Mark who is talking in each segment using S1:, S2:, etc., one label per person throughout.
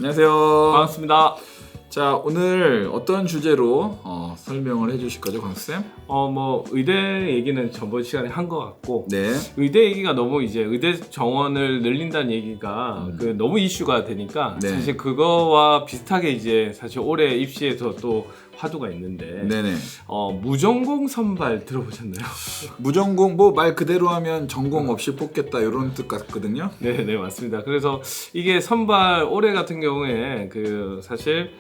S1: 안녕하세요.
S2: 반갑습니다.
S1: 자, 오늘 어떤 주제로 설명을 해주실 거죠, 광수쌤?
S2: 의대 얘기는 저번 시간에 한 것 같고,
S1: 네.
S2: 의대 얘기가 너무 이제 의대 정원을 늘린다는 얘기가 너무 이슈가 되니까
S1: 네.
S2: 사실 그거와 비슷하게 이제 사실 올해 입시에서 또 화두가 있는데,
S1: 네네.
S2: 무전공 선발 들어보셨나요?
S1: 무전공, 뭐 말 그대로 하면 전공 없이 뽑겠다 이런 뜻 같거든요.
S2: 네, 맞습니다. 그래서 이게 선발 올해 같은 경우에 사실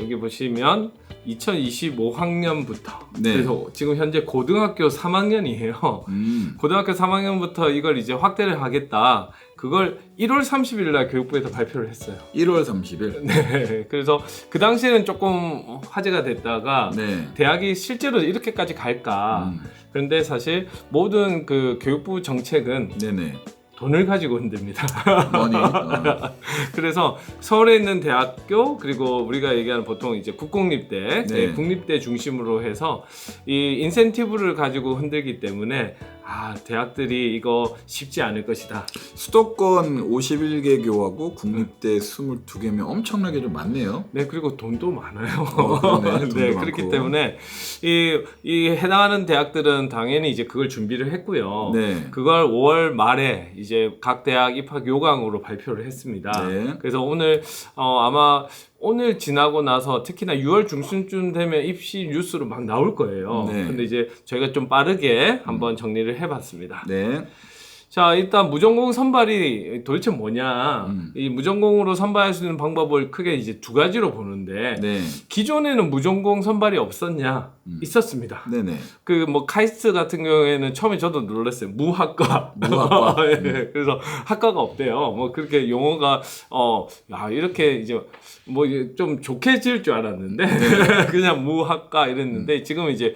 S2: 여기 보시면 2025학년부터
S1: 네.
S2: 그래서 지금 현재 고등학교 3학년이에요. 고등학교 3학년부터 이걸 이제 확대를 하겠다. 그걸 1월 30일 날 교육부에서 발표를 했어요.
S1: 1월 30일.
S2: 네. 그래서 그 당시에는 조금 화제가 됐다가
S1: 네.
S2: 대학이 실제로 이렇게까지 갈까? 그런데 사실 모든 그 교육부 정책은
S1: 네네.
S2: 돈을 가지고 흔듭니다.
S1: 머니.
S2: 그래서 서울에 있는 대학교 그리고 우리가 얘기하는 보통 이제 국공립대,
S1: 네.
S2: 국립대 중심으로 해서 이 인센티브를 가지고 흔들기 때문에 대학들이 이거 쉽지 않을 것이다.
S1: 수도권 51개 교하고 국립대 22개면 엄청나게 좀 많네요.
S2: 네, 그리고 돈도 많아요.
S1: 그러네. 돈도
S2: 네,
S1: 많고.
S2: 그렇기 때문에 이 해당하는 대학들은 당연히 이제 그걸 준비를 했고요.
S1: 네.
S2: 그걸 5월 말에 이제 각 대학 입학 요강으로 발표를 했습니다.
S1: 네.
S2: 그래서 오늘 아마 오늘 지나고 나서 특히나 6월 중순쯤 되면 입시 뉴스로 막 나올 거예요.
S1: 네.
S2: 근데 이제 저희가 좀 빠르게 한번 정리를 해봤습니다.
S1: 네.
S2: 자, 일단 무전공 선발이 도대체 뭐냐? 이 무전공으로 선발할 수 있는 방법을 크게 이제 두 가지로 보는데
S1: 네.
S2: 기존에는 무전공 선발이 없었냐? 있었습니다.
S1: 네네.
S2: 카이스트 같은 경우에는 처음에 저도 놀랐어요. 무학과. 네, 그래서 학과가 없대요. 그렇게 용어가 이렇게 이제 좀 좋게 지을 줄 알았는데 그냥 무학과 이랬는데 지금 이제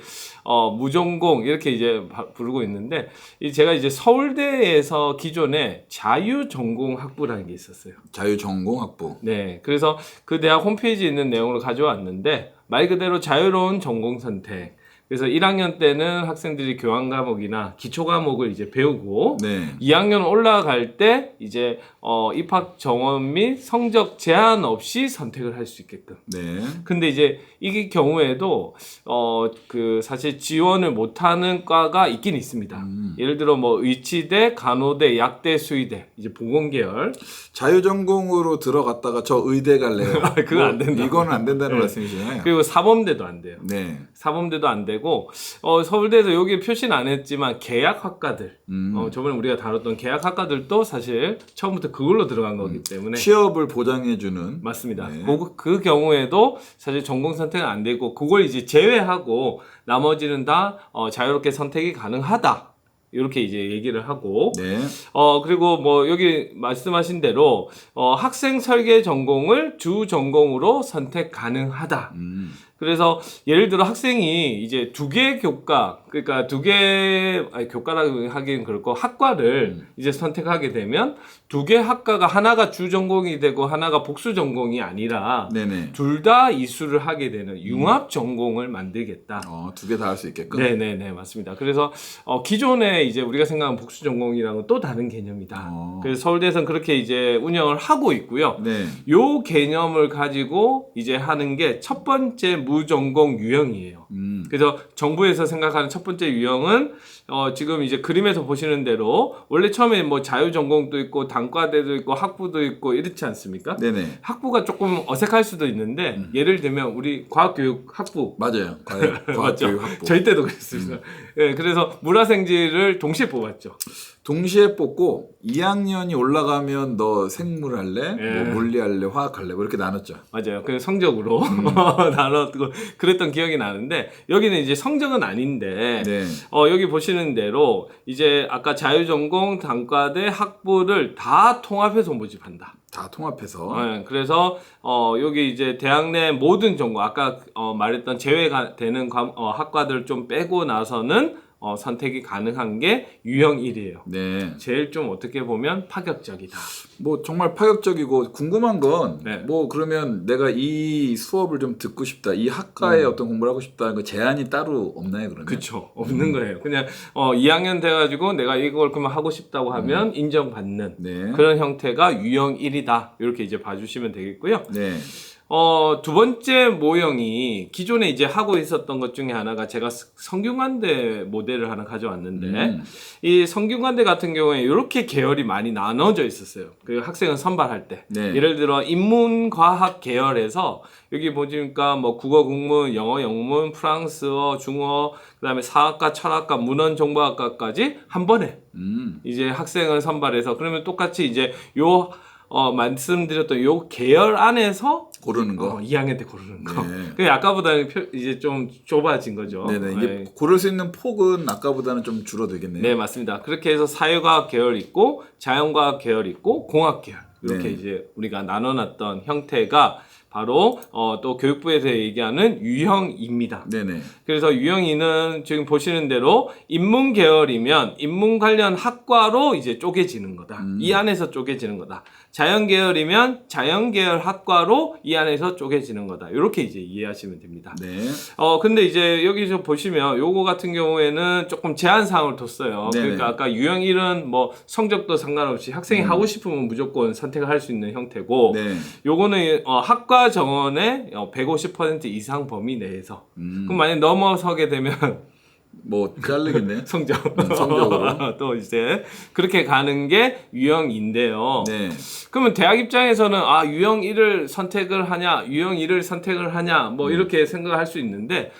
S2: 무전공 이렇게 이제 부르고 있는데 제가 이제 서울대에서 기존에 자유전공학부라는 게 있었어요.
S1: 자유전공학부.
S2: 네, 그래서 그 대학 홈페이지에 있는 내용을 가져왔는데 말 그대로 자유로운 전공 선택. 그래서 1학년 때는 학생들이 교환 과목이나 기초 과목을 이제 배우고
S1: 네.
S2: 2학년 올라갈 때 이제 입학 정원 및 성적 제한 없이 선택을 할 수 있게끔.
S1: 네.
S2: 근데 이제 이 경우에도 사실 지원을 못하는 과가 있긴 있습니다. 예를 들어 의치대, 간호대, 약대, 수의대, 이제 보건계열.
S1: 자유전공으로 들어갔다가 저 의대 갈래요.
S2: 그건 안 된다.
S1: 이거는 안 된다는
S2: 네.
S1: 말씀이시잖아요.
S2: 그리고 사범대도 안 돼요.
S1: 네.
S2: 사범대도 안 되고 서울대에서 여기 표시는 안 했지만 계약학과들 저번에 우리가 다뤘던 계약학과들도 사실 처음부터 그걸로 들어간 거기 때문에
S1: 취업을 보장해주는.
S2: 맞습니다.
S1: 네.
S2: 그 경우에도 사실 전공 선택은 안 되고 그걸 이제 제외하고 나머지는 다 자유롭게 선택이 가능하다. 이렇게 이제 얘기를 하고
S1: 네.
S2: 그리고 여기 말씀하신 대로 학생 설계 전공을 주 전공으로 선택 가능하다. 그래서 예를 들어 학생이 이제 두 개의 교과, 그러니까 교과라고 하기는 그렇고 학과를 이제 선택하게 되면 두 개 학과가 하나가 주 전공이 되고 하나가 복수 전공이 아니라
S1: 네네.
S2: 둘 다 이수를 하게 되는 융합 전공을 만들겠다.
S1: 두 개 다 할 수 있게끔.
S2: 네네네, 맞습니다. 그래서 기존에 이제 우리가 생각하는 복수 전공이랑은 또 다른 개념이다. 그래서 서울대에서는 그렇게 이제 운영을 하고 있고요.
S1: 네.
S2: 요 개념을 가지고 이제 하는 게 첫 번째 무전공 유형이에요. 그래서 정부에서 생각하는 첫 번째 유형은 지금 이제 그림에서 보시는 대로 원래 처음에 자유전공도 있고 단과대도 있고 학부도 있고 이렇지 않습니까?
S1: 네네.
S2: 학부가 조금 어색할 수도 있는데 예를 들면 우리 과학교육학부
S1: 맞아요.
S2: 맞죠?
S1: 과학교육학부.
S2: 저희 때도 그랬습니다. 네, 그래서 문화생지를 동시에 뽑았죠.
S1: 동시에 뽑고 2학년이 올라가면 너 생물 할래?
S2: 예.
S1: 물리 할래? 화학 할래? 이렇게 나눴죠.
S2: 맞아요. 그 성적으로 나눴고 그랬던 기억이 나는데 여기는 이제 성적은 아닌데
S1: 네.
S2: 여기 보시는 대로 이제 아까 자유전공, 단과대, 학부를 다 통합해서 모집한다.
S1: 다 통합해서.
S2: 네, 그래서 여기 이제 대학 내 모든 전공 아까 말했던 제외가 되는 학과들 좀 빼고 나서는 선택이 가능한 게 유형 1이에요.
S1: 네.
S2: 제일 좀 어떻게 보면 파격적이다.
S1: 뭐 정말 파격적이고 궁금한 건 뭐
S2: 네.
S1: 그러면 내가 이 수업을 좀 듣고 싶다, 이 학과에 어떤 공부를 하고 싶다는 거 제한이 따로 없나요, 그러면?
S2: 그쵸. 없는 거예요. 그냥 2학년 돼가지고 내가 이걸 그러면 하고 싶다고 하면 인정받는
S1: 네.
S2: 그런 형태가 유형 1이다. 이렇게 이제 봐주시면 되겠고요.
S1: 네.
S2: 두 번째 모형이 기존에 이제 하고 있었던 것 중에 하나가 제가 성균관대 모델을 하나 가져왔는데 이 성균관대 같은 경우에 이렇게 계열이 많이 나눠져 있었어요. 그 학생을 선발할 때.
S1: 네.
S2: 예를 들어 인문과학 계열에서 여기 보니까 뭐 국어 국문, 영어 영문, 프랑스어, 중어, 그다음에 사학과, 철학과, 문헌 정보학과까지 한 번에 이제 학생을 선발해서 그러면 똑같이 이제 말씀드렸던 요 계열 안에서
S1: 고르는 거.
S2: 2학년 때 고르는 거.
S1: 네.
S2: 그 아까보다는 이제 좀 좁아진 거죠.
S1: 네네. 이게
S2: 네.
S1: 고를 수 있는 폭은 아까보다는 좀 줄어들겠네요.
S2: 네, 맞습니다. 그렇게 해서 사회과학 계열 있고 자연과학 계열 있고 공학 계열 이렇게
S1: 네.
S2: 이제 우리가 나눠놨던 형태가 바로 또 교육부에서 얘기하는 유형입니다.
S1: 네네.
S2: 그래서 유형이는 지금 보시는 대로 인문 계열이면 인문 관련 학과로 이제 쪼개지는 거다. 이 안에서 쪼개지는 거다. 자연 계열이면 자연 계열 학과로 이 안에서 쪼개지는 거다. 이렇게 이제 이해하시면 됩니다.
S1: 네.
S2: 근데 이제 여기서 보시면 요거 같은 경우에는 조금 제한 사항을 뒀어요.
S1: 네네.
S2: 그러니까 아까 유형 1은 뭐 성적도 상관없이 학생이 하고 싶으면 무조건 선택을 할 수 있는 형태고
S1: 네.
S2: 요거는 학과 정원의 150% 이상 범위 내에서 그럼 만약 넘어서게 되면
S1: 뭐 자르겠네.
S2: 성적
S1: 성적으로.
S2: 또 이제 그렇게 가는 게 유형2인데요.
S1: 네.
S2: 그러면 대학 입장에서는 유형 1을 선택을 하냐, 유형 2를 선택을 하냐, 뭐 이렇게 생각할 수 있는데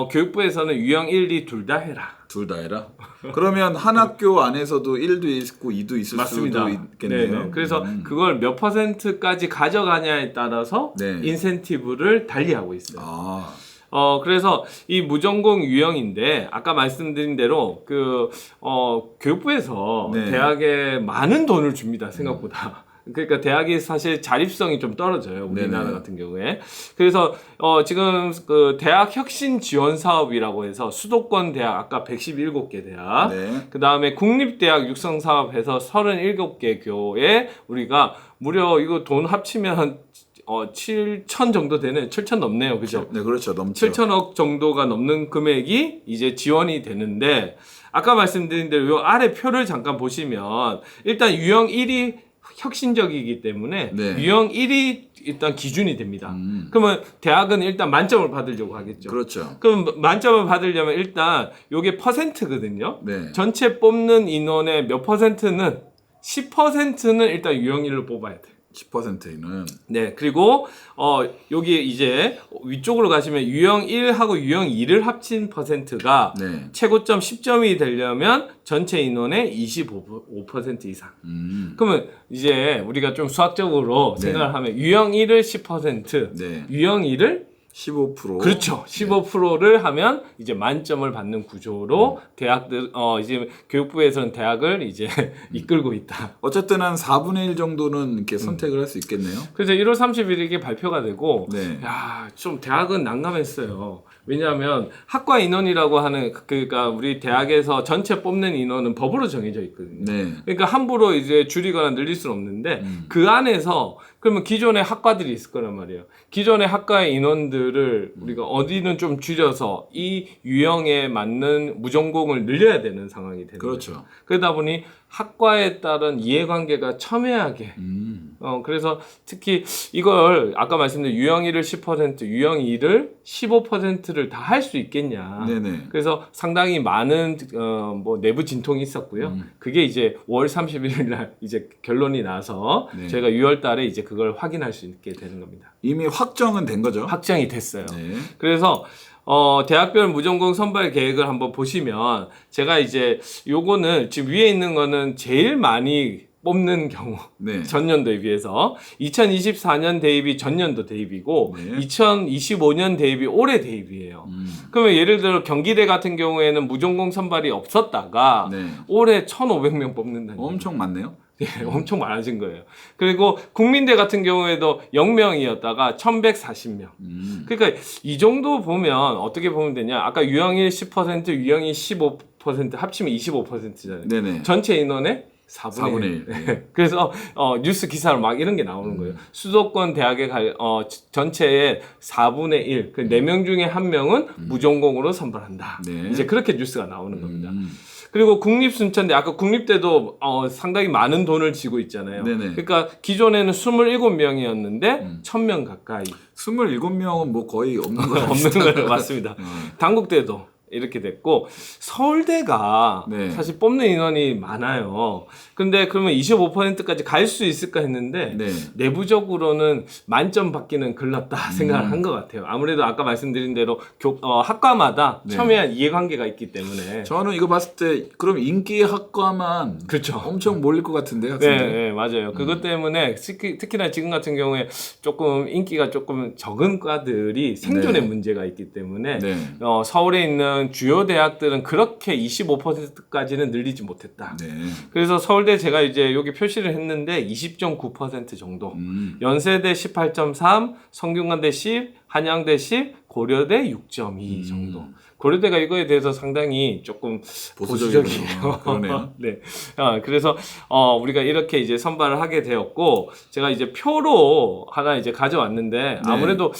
S2: 교육부에서는 유형 1, 2 둘 다 해라.
S1: 둘 다 해라. 그러면 한 학교 안에서도 1도 있고 2도 있을
S2: 맞습니다.
S1: 수도 있겠네요.
S2: 네네. 그래서 그걸 몇 %까지 가져가냐에 따라서
S1: 네.
S2: 인센티브를 달리하고 있어요.
S1: 아.
S2: 그래서 이 무전공 유형인데 아까 말씀드린 대로 교육부에서
S1: 네.
S2: 대학에 많은 돈을 줍니다. 생각보다. 그러니까 대학이 사실 자립성이 좀 떨어져요. 우리나라
S1: 네네.
S2: 같은 경우에. 그래서 지금 그 대학 혁신 지원 사업이라고 해서 수도권 대학 아까 117개 대학,
S1: 네.
S2: 그다음에 국립대학 육성 사업해서 37개 교에 우리가 무려 이거 돈 합치면 한 7천 정도 되네. 7천 넘네요. 그죠?
S1: 네, 그렇죠. 넘죠.
S2: 7천억 정도가 넘는 금액이 이제 지원이 되는데 아까 말씀드린 대로 요 아래 표를 잠깐 보시면 일단 유형 1이 혁신적이기 때문에
S1: 네.
S2: 유형 1이 일단 기준이 됩니다. 그러면 대학은 일단 만점을 받으려고 하겠죠.
S1: 그렇죠.
S2: 그럼 만점을 받으려면 일단 요게 %거든요.
S1: 네.
S2: 전체 뽑는 인원의 몇 %는 10%는 일단 유형 1로 뽑아야 돼요.
S1: 10%는
S2: 네, 그리고 여기 이제 위쪽으로 가시면 유형 1하고 유형 2를 합친 %가
S1: 네.
S2: 최고점 10점이 되려면 전체 인원의 25% 이상. 그러면 이제 우리가 좀 수학적으로
S1: 네.
S2: 생각을 하면 유형 1을 10%,
S1: 네.
S2: 유형 2를
S1: 15%.
S2: 그렇죠. 15%를 하면 이제 만점을 받는 구조로 대학들 이제 교육부에서는 대학을 이제 이끌고 있다.
S1: 어쨌든 한 4분의 1 정도는 이렇게 선택을 할 수 있겠네요.
S2: 그래서 1월 30일에 발표가 되고
S1: 네.
S2: 야, 좀 대학은 난감했어요. 왜냐하면 학과 인원이라고 하는 그러니까 우리 대학에서 전체 뽑는 인원은 법으로 정해져 있거든요.
S1: 네.
S2: 그러니까 함부로 이제 줄이거나 늘릴 수는 없는데 그 안에서 그러면 기존의 학과들이 있을 거란 말이에요. 기존의 학과의 인원들을 우리가 어디는 좀 줄여서 이 유형에 맞는 무전공을 늘려야 되는 상황이 되는
S1: 그렇죠.
S2: 거죠. 그러다 보니 학과에 따른 이해관계가 첨예하게 그래서 특히 이걸 아까 말씀드린 유형 1을 10%, 유형 2를 15%를 다 할 수 있겠냐.
S1: 네네.
S2: 그래서 상당히 많은 뭐 내부 진통이 있었고요. 그게 이제 5월 31일 날 이제 결론이 나서
S1: 네.
S2: 저희가 6월 달에 이제 그걸 확인할 수 있게 되는 겁니다.
S1: 이미 확정은 된 거죠.
S2: 확정이 됐어요.
S1: 네.
S2: 그래서 대학별 무전공 선발 계획을 한번 보시면 제가 이제 요거는 지금 위에 있는 거는 제일 많이 뽑는 경우
S1: 네.
S2: 전년도에 비해서 2024년 대입이 전년도 대입이고
S1: 네.
S2: 2025년 대입이 올해 대입이에요. 그러면 예를 들어 경기대 같은 경우에는 무전공 선발이 없었다가
S1: 네.
S2: 올해 1,500명 뽑는다는
S1: 엄청 많네요.
S2: 예, 엄청 많아진 거예요. 그리고 국민대 같은 경우에도 0명이었다가 1,140명. 그러니까 이 정도 보면 어떻게 보면 되냐? 아까 유형 1 10%, 유형 2 15% 25% 합치면 25%잖아요.
S1: 네네.
S2: 전체 인원의 4분의 1.
S1: 네.
S2: 그래서 뉴스 기사로 막 이런 게 나오는 거예요. 수도권 대학의 전체의 4분의 1, 그 4명 중에 1명은 무전공으로 선발한다.
S1: 네.
S2: 이제 그렇게 뉴스가 나오는 겁니다. 그리고 국립순천대, 아까 국립대도 상당히 많은 돈을 쥐고 있잖아요.
S1: 네네.
S2: 그러니까 기존에는 27명이었는데 1000명 가까이
S1: 27명은 뭐 거의 없는 거
S2: 없는 거예요. 맞습니다. 단국대도 이렇게 됐고 서울대가
S1: 네.
S2: 사실 뽑는 인원이 많아요. 근데 그러면 25%까지 갈 수 있을까 했는데
S1: 네.
S2: 내부적으로는 만점 받기는 글렀다 생각을 한 것 같아요. 아무래도 아까 말씀드린 대로 학과마다
S1: 네.
S2: 첨예한 이해관계가 있기 때문에
S1: 저는 이거 봤을 때 그럼 인기 학과만
S2: 그렇죠.
S1: 엄청 몰릴 것 같은데
S2: 네,
S1: 학생들.
S2: 네, 맞아요. 그것 때문에 특히나 지금 같은 경우에 조금 인기가 조금 적은 과들이 생존에
S1: 네.
S2: 문제가 있기 때문에
S1: 네.
S2: 서울에 있는 주요 대학들은 그렇게 25%까지는 늘리지 못했다.
S1: 네.
S2: 그래서 서울대 제가 이제 여기 표시를 했는데 20.9% 정도. 연세대 18.3, 성균관대 10, 한양대 10, 고려대 6.2 정도. 고려대가 이거에 대해서 상당히 조금 보수적이에요.
S1: 그러네요.
S2: 네. 그래서 우리가 이렇게 이제 선발을 하게 되었고 제가 이제 표로 하나 이제 가져왔는데
S1: 네.
S2: 아무래도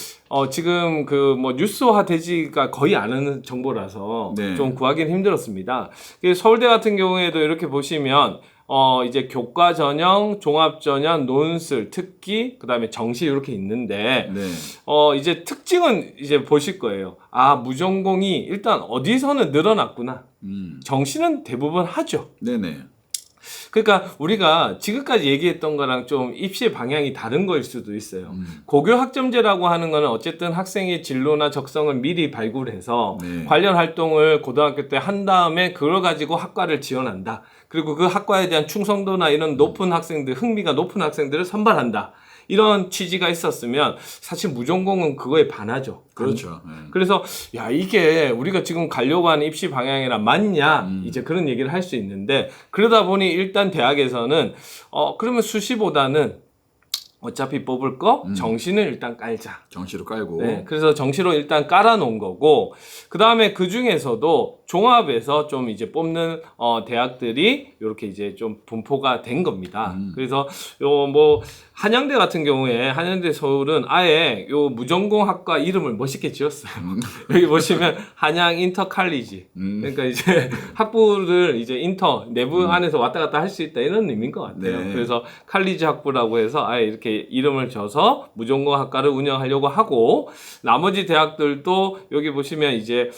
S2: 지금 그 뭐 뉴스화 되지가 거의 않은 정보라서
S1: 네.
S2: 좀 구하기는 힘들었습니다. 서울대 같은 경우에도 이렇게 보시면 이제 교과 전형, 종합 전형, 논술, 특기, 그다음에 정시 이렇게 있는데
S1: 네.
S2: 이제 특징은 이제 보실 거예요. 아, 무전공이 일단 어디서는 늘어났구나. 정시는 대부분 하죠.
S1: 네네.
S2: 그러니까 우리가 지금까지 얘기했던 거랑 좀 입시 방향이 다른 거일 수도 있어요. 고교 학점제라고 하는 거는 어쨌든 학생의 진로나 적성을 미리 발굴해서
S1: 네.
S2: 관련 활동을 고등학교 때 한 다음에 그걸 가지고 학과를 지원한다. 그리고 그 학과에 대한 충성도나 이런 높은 학생들, 흥미가 높은 학생들을 선발한다. 이런 취지가 있었으면 사실 무전공은 그거에 반하죠.
S1: 그렇죠. 네.
S2: 그래서 야 이게 우리가 지금 가려고 하는 입시 방향이랑 맞냐 이제 그런 얘기를 할 수 있는데 그러다 보니 일단 대학에서는 그러면 수시보다는 어차피 뽑을 거 정시는 일단 깔자.
S1: 정시로 깔고.
S2: 네, 그래서 정시로 일단 깔아놓은 거고 그 다음에 그 중에서도 종합에서 좀 이제 뽑는 대학들이 이렇게 이제 좀 분포가 된 겁니다. 그래서 요 뭐 한양대 같은 경우에 한양대 서울은 아예 요 무전공학과 이름을 멋있게 지었어요. 여기 보시면 한양 인터 칼리지. 그러니까 이제 학부를 이제 인터 내부 안에서 왔다 갔다 할 수 있다 이런 의미인 것 같아요.
S1: 네.
S2: 그래서 칼리지 학부라고 해서 아예 이렇게 이름을 줘서 무전공학과를 운영하려고 하고 나머지 대학들도 여기 보시면 이제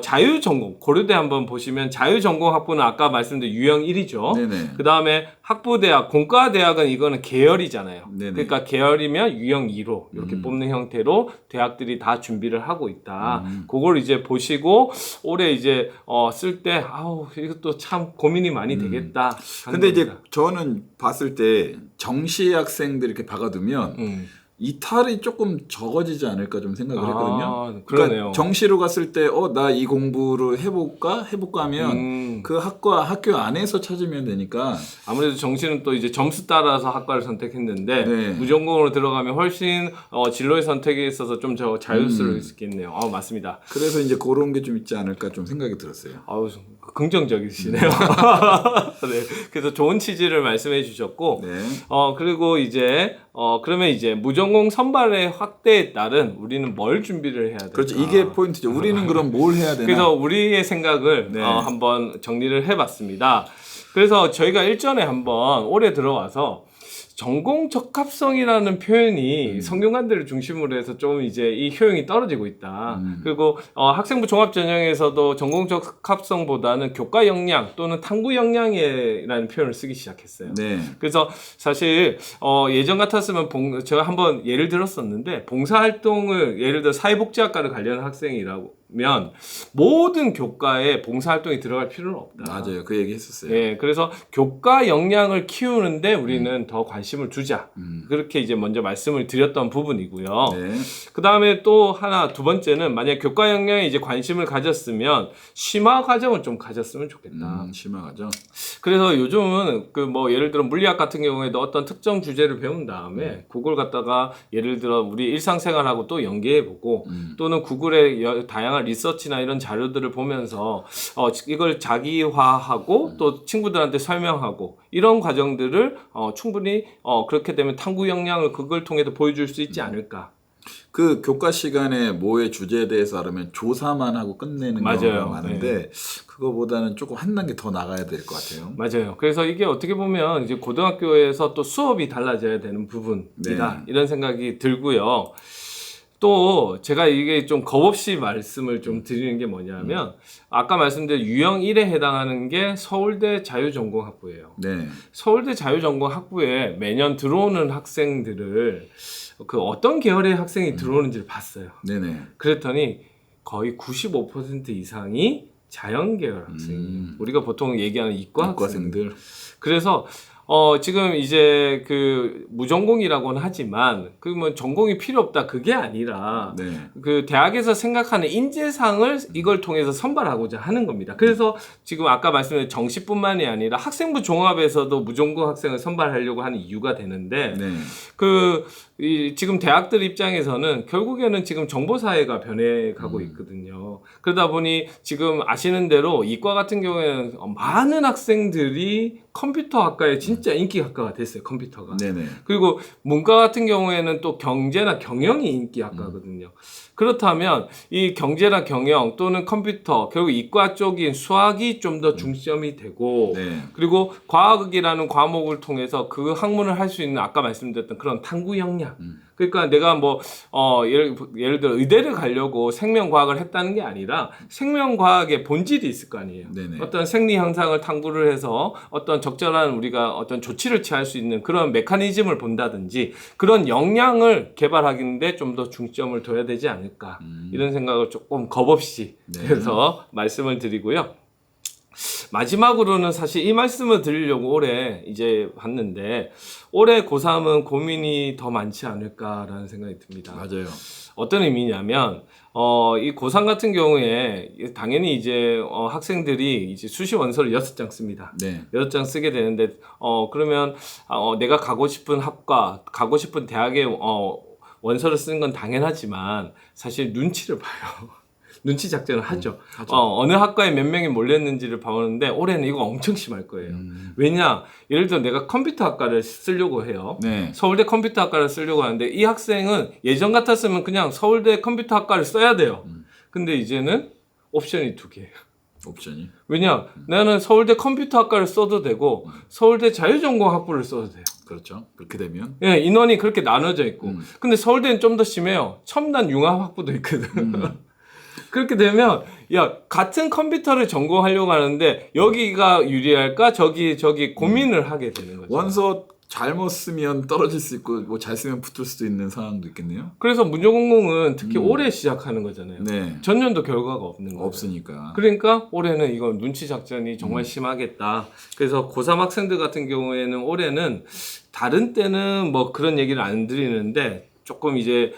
S2: 자유전공 고려대 한번 보시면 자유전공 학부는 아까 말씀드린 유형 1이죠.
S1: 네네.
S2: 그 다음에 학부대학, 공과대학은 이거는 계열이잖아요.
S1: 네네.
S2: 그러니까 계열이면 유형 2로 이렇게 뽑는 형태로 대학들이 다 준비를 하고 있다. 그걸 이제 보시고 올해 이제 쓸 때 아우 이것도 참 고민이 많이 되겠다. 하는
S1: 근데 이제
S2: 겁니다.
S1: 저는 봤을 때 정시 학생들 이렇게 박아두면 이탈이 조금 적어지지 않을까 좀 생각을 했거든요.
S2: 그러네요.
S1: 정시로 갔을 때 나 이 공부를 해볼까 하면 그 학교 안에서 찾으면 되니까
S2: 아무래도 정시는 또 이제 점수 따라서 학과를 선택했는데
S1: 네.
S2: 무전공으로 들어가면 훨씬 진로의 선택에 있어서 좀 자유스러울 수 있겠네요. 맞습니다.
S1: 그래서 이제 그런 게 좀 있지 않을까 좀 생각이 들었어요.
S2: 아우 긍정적이시네요. 네, 그래서 좋은 취지를 말씀해 주셨고
S1: 네.
S2: 그리고 이제 그러면 이제 무전공 선발의 확대에 따른 우리는 뭘 준비를 해야 될까?
S1: 그렇죠. 이게 포인트죠. 우리는 그럼 뭘 해야 되나?
S2: 그래서 우리의 생각을
S1: 네.
S2: 한번 정리를 해봤습니다. 그래서 저희가 일전에 한번 올해 들어와서 전공 적합성이라는 표현이 성균관대를 중심으로 해서 좀 이제 이 효용이 떨어지고 있다. 그리고 학생부 종합전형에서도 전공 적합성보다는 교과 역량 또는 탐구 역량이라는 표현을 쓰기 시작했어요.
S1: 네.
S2: 그래서 사실 예전 같았으면 제가 한번 예를 들었었는데 봉사활동을 예를 들어 사회복지학과를 관련한 학생이라면 모든 교과에 봉사활동이 들어갈 필요는 없다.
S1: 맞아요. 그 얘기 했었어요.
S2: 네, 그래서 교과 역량을 키우는데 우리는 더 관심을 두자. 그렇게 이제 먼저 말씀을 드렸던 부분이고요.
S1: 네.
S2: 그 다음에 또 하나 두 번째는 만약 교과 역량에 이제 관심을 가졌으면 심화 과정을 좀 가졌으면 좋겠다.
S1: 심화가죠.
S2: 그래서 요즘은 그 뭐 예를 들어 물리학 같은 경우에도 어떤 특정 주제를 배운 다음에 그걸 갖다가 예를 들어 우리 일상생활하고 또 연계해보고 또는 구글의 다양한 리서치나 이런 자료들을 보면서 이걸 자기화하고 또 친구들한테 설명하고 이런 과정들을 충분히 그렇게 되면 탐구 역량을 그걸 통해서 보여줄 수 있지 않을까.
S1: 그 교과 시간에 뭐의 주제에 대해서 알으면 조사만 하고 끝내는
S2: 맞아요.
S1: 경우가 많은데 그거보다는 조금 한 단계 더 나가야 될 것 같아요.
S2: 맞아요. 그래서 이게 어떻게 보면 이제 고등학교에서 또 수업이 달라져야 되는 부분이다. 이런 생각이 들고요. 또 제가 이게 좀 겁없이 말씀을 좀 드리는 게 뭐냐면 아까 말씀드린 유형 1에 해당하는 게 서울대 자유전공학부예요.
S1: 네.
S2: 서울대 자유전공학부에 매년 들어오는 학생들을 그 어떤 계열의 학생이 들어오는지를 봤어요.
S1: 네네.
S2: 그랬더니 거의 95% 이상이 자연 계열 학생이에요. 우리가 보통 얘기하는 이과
S1: 이과생들.
S2: 그래서 지금 이제 그 무전공이라고는 하지만 그 뭐 전공이 필요 없다 그게 아니라
S1: 네.
S2: 그 대학에서 생각하는 인재상을 이걸 통해서 선발하고자 하는 겁니다. 그래서 지금 아까 말씀드린 정시뿐만이 아니라 학생부 종합에서도 무전공 학생을 선발하려고 하는 이유가 되는데
S1: 네.
S2: 지금 대학들 입장에서는 결국에는 지금 정보사회가 변해가고 있거든요. 그러다 보니 지금 아시는 대로 이과 같은 경우에는 많은 학생들이 컴퓨터학과에 진짜 인기학과가 됐어요. 컴퓨터가.
S1: 네네.
S2: 그리고 문과 같은 경우에는 또 경제나 경영이 인기학과거든요. 그렇다면 이 경제나 경영 또는 컴퓨터 결국 이과 쪽인 수학이 좀 더 중점이 되고
S1: 네.
S2: 그리고 과학이라는 과목을 통해서 그 학문을 할 수 있는 아까 말씀드렸던 그런 탐구 역량. 그러니까 내가 뭐 예를 들어 의대를 가려고 생명과학을 했다는 게 아니라 생명과학의 본질이 있을 거 아니에요.
S1: 네네.
S2: 어떤 생리 현상을 탐구를 해서 어떤 적절한 우리가 어떤 조치를 취할 수 있는 그런 메커니즘을 본다든지 그런 역량을 개발하는데 좀 더 중점을 둬야 되지 않을까 이런 생각을 조금 겁없이 그래서 말씀을 드리고요. 마지막으로는 사실 이 말씀을 드리려고 올해 이제 봤는데 올해 고3은 고민이 더 많지 않을까라는 생각이 듭니다.
S1: 맞아요.
S2: 어떤 의미냐면 이 고3 같은 경우에 당연히 이제 학생들이 이제 수시 원서를 6장 씁니다.
S1: 네.
S2: 6장 쓰게 되는데 그러면 내가 가고 싶은 학과, 가고 싶은 대학에 원서를 쓰는 건 당연하지만 사실 눈치를 봐요. 눈치 작전을 하죠. 어느 학과에 몇 명이 몰렸는지를 보는데 올해는 이거 엄청 심할 거예요. 왜냐? 예를 들어 내가 컴퓨터학과를 쓰려고 해요.
S1: 네.
S2: 서울대 컴퓨터학과를 쓰려고 하는데 이 학생은 예전 같았으면 그냥 서울대 컴퓨터학과를 써야 돼요. 근데 이제는 옵션이 2개예요.
S1: 옵션이.
S2: 왜냐? 나는 서울대 컴퓨터학과를 써도 되고 서울대 자유전공학부를 써도 돼요.
S1: 그렇죠. 그렇게 되면.
S2: 예, 인원이 그렇게 나눠져 있고. 근데 서울대는 좀 더 심해요. 첨단 융합학부도 있거든. 그렇게 되면 같은 컴퓨터를 전공하려고 하는데 여기가 유리할까 저기 고민을 하게 되는 거죠.
S1: 원서 잘못 쓰면 떨어질 수 있고 뭐 잘 쓰면 붙을 수도 있는 상황도 있겠네요.
S2: 그래서 문제공공은 특히 올해 시작하는 거잖아요.
S1: 네.
S2: 전년도 결과가 없는 거예요.
S1: 없으니까.
S2: 그러니까 올해는 이건 눈치 작전이 정말 심하겠다. 그래서 고3 학생들 같은 경우에는 올해는 다른 때는 뭐 그런 얘기를 안 드리는데 조금 이제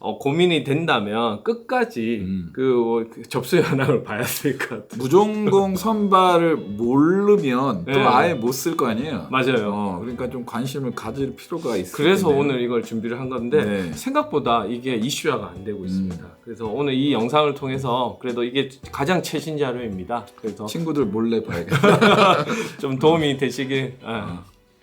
S2: 고민이 된다면 끝까지 그 접수 현황을 봐야 될 것 같아요.
S1: 무전공 선발을 모르면
S2: 네.
S1: 또 아예 못 쓸 거 아니에요.
S2: 맞아요.
S1: 그러니까 좀 관심을 가질 필요가 있어요.
S2: 그래서 오늘 이걸 준비를 한 건데
S1: 네.
S2: 생각보다 이게 이슈화가 안 되고 있습니다. 그래서 오늘 이 영상을 통해서 그래도 이게 가장 최신 자료입니다. 그래서
S1: 친구들 몰래 봐야겠다.
S2: 좀 도움이 되시길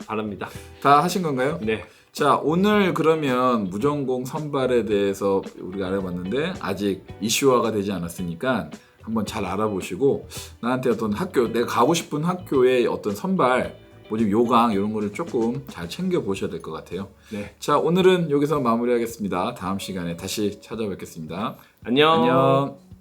S2: 바랍니다.
S1: 다 하신 건가요?
S2: 네.
S1: 자, 오늘 그러면 무전공 선발에 대해서 우리가 알아봤는데 아직 이슈화가 되지 않았으니까 한번 잘 알아보시고 나한테 어떤 학교, 내가 가고 싶은 학교의 어떤 선발, 뭐좀 요강 이런 거를 조금 잘 챙겨 보셔야 될 것 같아요.
S2: 네.
S1: 자, 오늘은 여기서 마무리하겠습니다. 다음 시간에 다시 찾아뵙겠습니다.
S2: 안녕.
S1: 안녕.